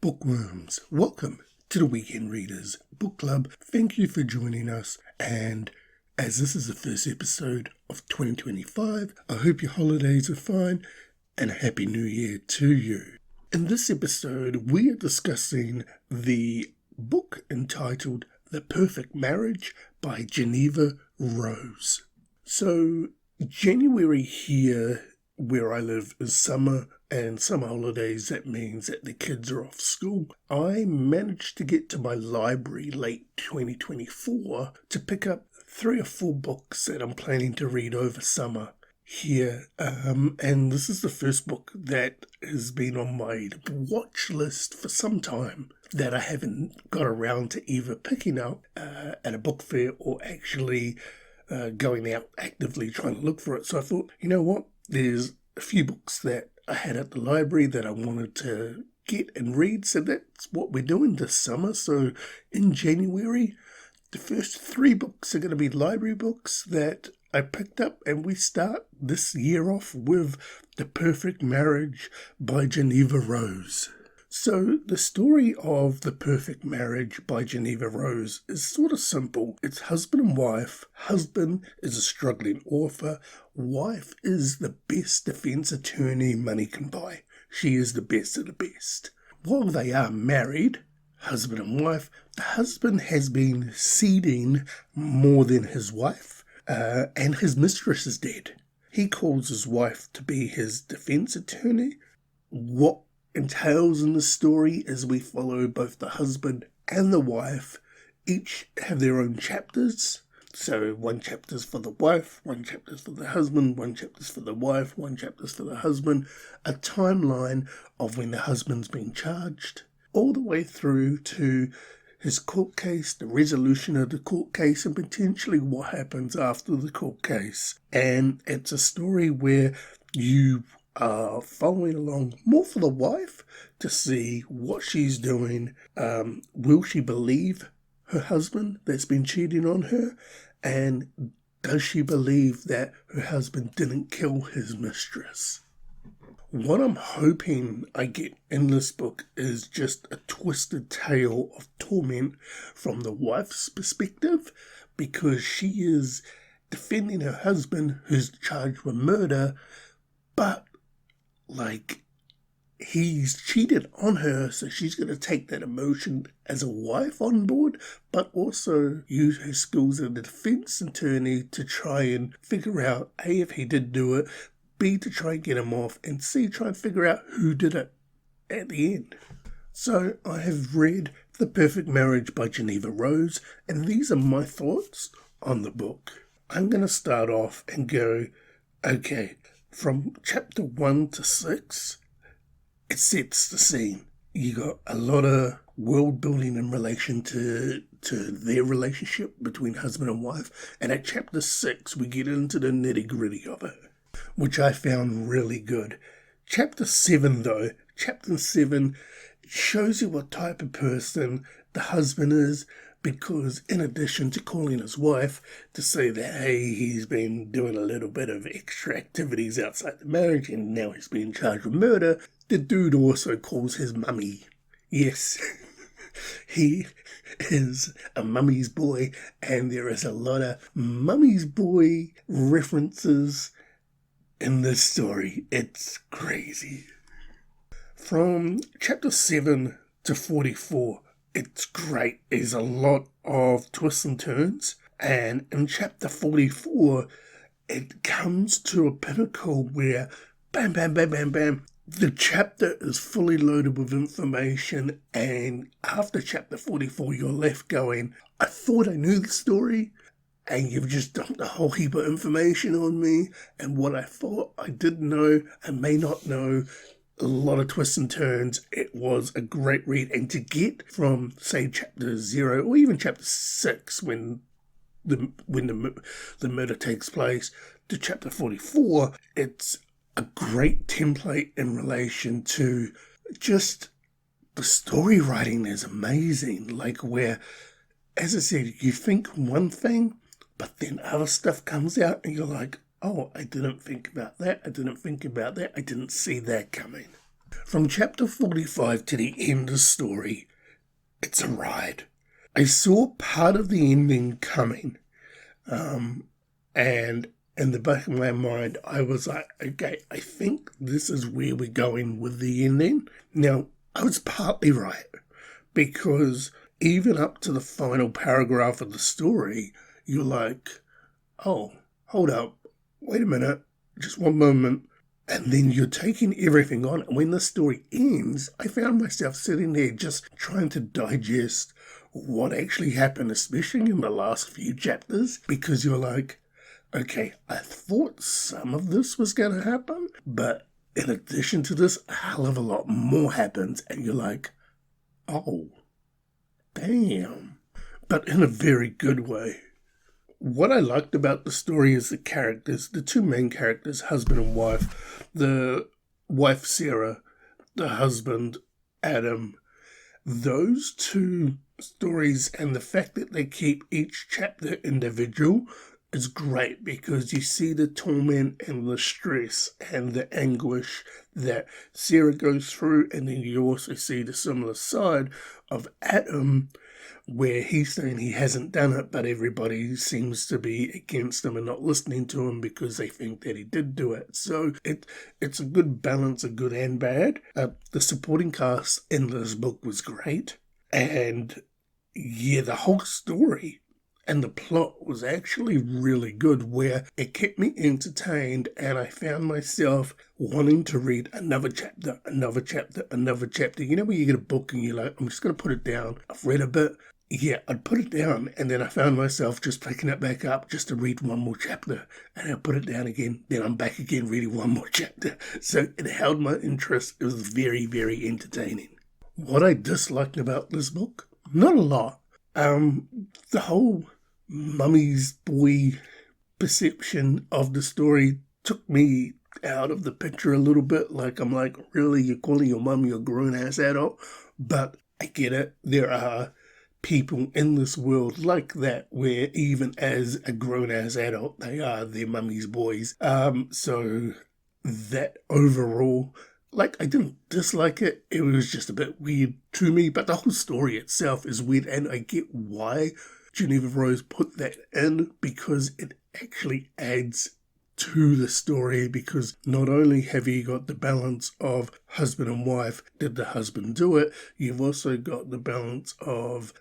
Bookworms, welcome to the Weekend Readers Book Club. Thank you for joining us, and as this is the first episode of 2025, I hope your holidays are fine and a Happy New Year to you. In this episode, we are discussing the book entitled The Perfect Marriage by Jeneva Rose. So, January here where I live is summer, and summer holidays, that means that the kids are off school. I managed to get to my library late 2024 to pick up 3 or 4 books that I'm planning to read over summer here. And this is the first book that has been on my watch list for some time that I haven't got around to either picking up at a book fair or actually going out actively trying to look for it. So I thought, you know what? There's a few books that I had at the library that I wanted to get and read, so that's what we're doing this summer. So in January, the first 3 books are going to be library books that I picked up, and we start this year off with The Perfect Marriage by Jeneva Rose. So the story of The Perfect Marriage by Jeneva Rose is sort of simple. It's husband and wife. Husband is a struggling author. Wife is the best defense attorney money can buy. She is the best of the best. While they are married, husband and wife, the husband has been seeding more than his wife, and his mistress is dead. He calls his wife to be his defense attorney. What entails in the story as we follow both the husband and the wife each have their own chapters. So 1 chapter's for the wife, 1 chapter's for the husband, 1 chapter's for the wife, 1 chapter's for the husband, a timeline of when the husband's been charged, all the way through to his court case, the resolution of the court case, and potentially what happens after the court case. And it's a story where you are following along more for the wife to see what she's doing. Will she believe her husband that's been cheating on her? And does she believe that her husband didn't kill his mistress? What I'm hoping I get in this book is just a twisted tale of torment from the wife's perspective, because she is defending her husband who's charged with murder, but he's cheated on her, so she's going to take that emotion as a wife on board, but also use her skills as a defense attorney to try and figure out, A, if he did do it, B, to try and get him off, and C, try and figure out who did it at the end. So I have read The Perfect Marriage by Jeneva Rose, and these are my thoughts on the book. I'm going to start off and go, okay, from chapter 1 to 6, it sets the scene. You got a lot of world building in relation to their relationship between husband and wife. And at chapter 6, we get into the nitty gritty of it, which I found really good. Chapter 7 though, chapter 7 shows you what type of person the husband is, because in addition to calling his wife to say that, hey, he's been doing a little bit of extra activities outside the marriage and now he's being charged with murder, the dude also calls his mummy. Yes, he is a mummy's boy, and there is a lot of mummy's boy references in this story. It's crazy. From chapter 7 to 44, it's great. There's a lot of twists and turns. And in chapter 44, it comes to a pinnacle where bam, bam, bam, bam, bam. The chapter is fully loaded with information. And after chapter 44, you're left going, I thought I knew the story, and you've just dumped a whole heap of information on me. And what I thought I didn't know, I may not know. A lot of twists and turns. It was a great read, and to get from, say, chapter 0 or even chapter 6 when the murder takes place to chapter 44, it's a great template in relation to just the story writing is amazing. Like where, as I said, you think one thing, but then other stuff comes out and you're like, oh, I didn't think about that. I didn't think about that. I didn't see that coming. From chapter 45 to the end of the story, it's a ride. I saw part of the ending coming, and in the back of my mind, I was like, okay, I think this is where we're going with the ending. Now, I was partly right, because even up to the final paragraph of the story, you're like, oh, hold up, wait a minute, just one moment. And then you're taking everything on. And when the story ends, I found myself sitting there just trying to digest what actually happened, especially in the last few chapters, because you're like, okay, I thought some of this was going to happen, but in addition to this, a hell of a lot more happens, and you're like, oh, damn. But in a very good way. What I liked about the story is the characters, the two main characters, husband and wife. The wife, Sarah, the husband, Adam. Those two stories and the fact that they keep each chapter individual is great, because you see the torment and the stress and the anguish that Sarah goes through, and then you also see the similar side of Adam, where he's saying he hasn't done it, but everybody seems to be against him and not listening to him because they think that he did do it. So it's a good balance of good and bad. The supporting cast in this book was great. And yeah, the whole story and the plot was actually really good, where it kept me entertained, and I found myself wanting to read another chapter. You know, when you get a book and you're like, I'm just going to put it down. I've read a bit. Yeah, I'd put it down, and then I found myself just picking it back up just to read one more chapter, and I put it down again, then I'm back again reading one more chapter. So it held my interest. It was very, very entertaining. What I disliked about this book? Not a lot. The whole mummy's boy perception of the story took me out of the picture a little bit. Like, I'm like, really, you're calling your mum your grown-ass adult? But I get it. There are people in this world like that, where even as a grown-ass adult, they are their mummy's boys. So that overall, like, I didn't dislike it. It was just a bit weird to me, but the whole story itself is weird, and I get why Jeneva Rose put that in, because it actually adds to the story, because not only have you got the balance of husband and wife, did the husband do it, you've also got the balance of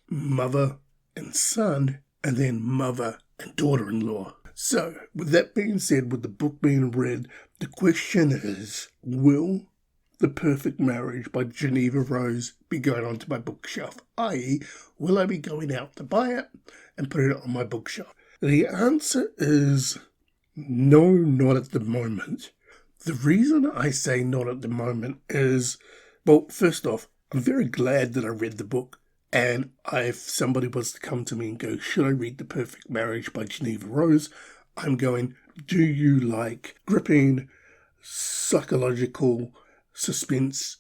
mother and son, and then mother and daughter-in-law. So, with that being said, with the book being read, the question is, will The Perfect Marriage by Jeneva Rose be going onto my bookshelf? I.e., will I be going out to buy it and put it on my bookshelf? The answer is no, not at the moment. The reason I say not at the moment is, well, first off, I'm very glad that I read the book, and if somebody was to come to me and go, should I read The Perfect Marriage by Jeneva Rose? I'm going, do you like gripping, psychological, suspense,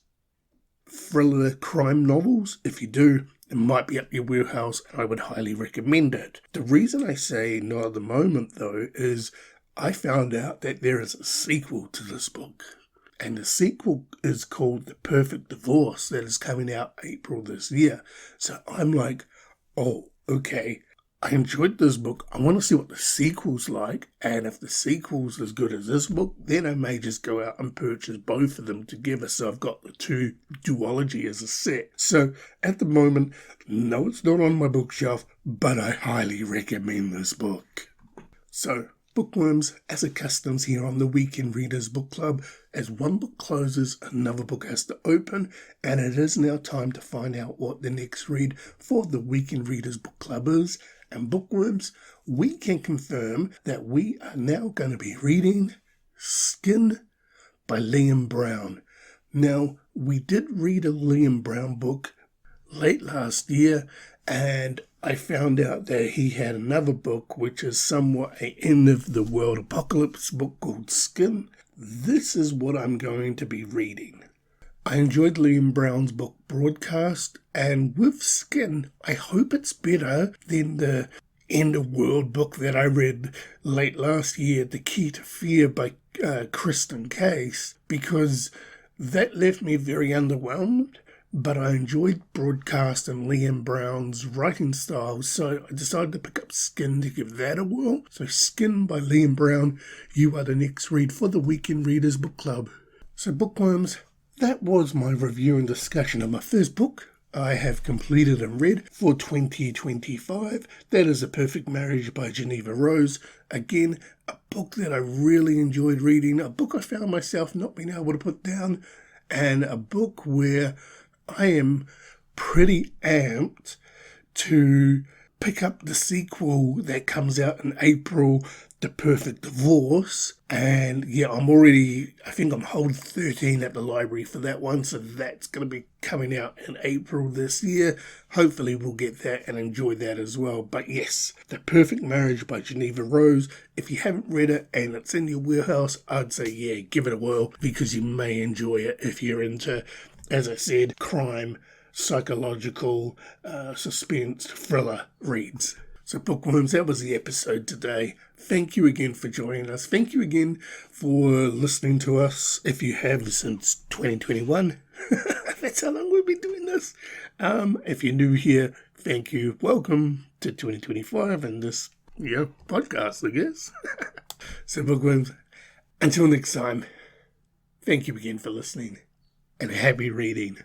thriller, crime novels? If you do, it might be up your wheelhouse, and I would highly recommend it. The reason I say not at the moment, though, is I found out that there is a sequel to this book, and the sequel is called The Perfect Divorce, that is coming out April this year. So I'm like, oh, okay, I enjoyed this book. I want to see what the sequel's like, and if the sequel's as good as this book, then I may just go out and purchase both of them together, so I've got the two duology as a set. So at the moment, no, it's not on my bookshelf, but I highly recommend this book. So, Bookworms, as it customs here on the Weekend Readers Book Club, as one book closes, another book has to open, and it is now time to find out what the next read for the Weekend Readers Book Club is. And Bookworms, we can confirm that we are now going to be reading Skin by Liam Brown. Now, we did read a Liam Brown book late last year, and I found out that he had another book which is somewhat an end-of-the-world apocalypse book called Skin. This is what I'm going to be reading. I enjoyed Liam Brown's book Broadcast, and with Skin, I hope it's better than the end-of-world book that I read late last year, The Key to Fear by Kristen Case, because That left me very underwhelmed, but I enjoyed Broadcast and Liam Brown's writing style, so I decided to pick up Skin to give that a whirl. So Skin by Liam Brown, you are the next read for the Weekend Readers Book Club. So Bookworms, that was my review and discussion of my first book I have completed and read for 2025. That is A Perfect Marriage by Jeneva Rose. Again, a book that I really enjoyed reading, a book I found myself not being able to put down, and a book where I am pretty amped to pick up the sequel that comes out in April, The Perfect Divorce. And yeah, I think I'm hold 13 at the library for that one, so that's going to be coming out in April this year. Hopefully we'll get that and enjoy that as well. But yes, The Perfect Marriage by Jeneva Rose. If you haven't read it and it's in your wheelhouse, I'd say yeah, give it a whirl, because you may enjoy it if you're into, as I said, crime, psychological, suspense, thriller reads. So Bookworms, that was the episode today. Thank you again for joining us. Thank you again for listening to us, if you have since 2021. That's how long we've been doing this. If you're new here, thank you. Welcome to 2025 and this podcast, I guess. So Bookworms, until next time, thank you again for listening and happy reading.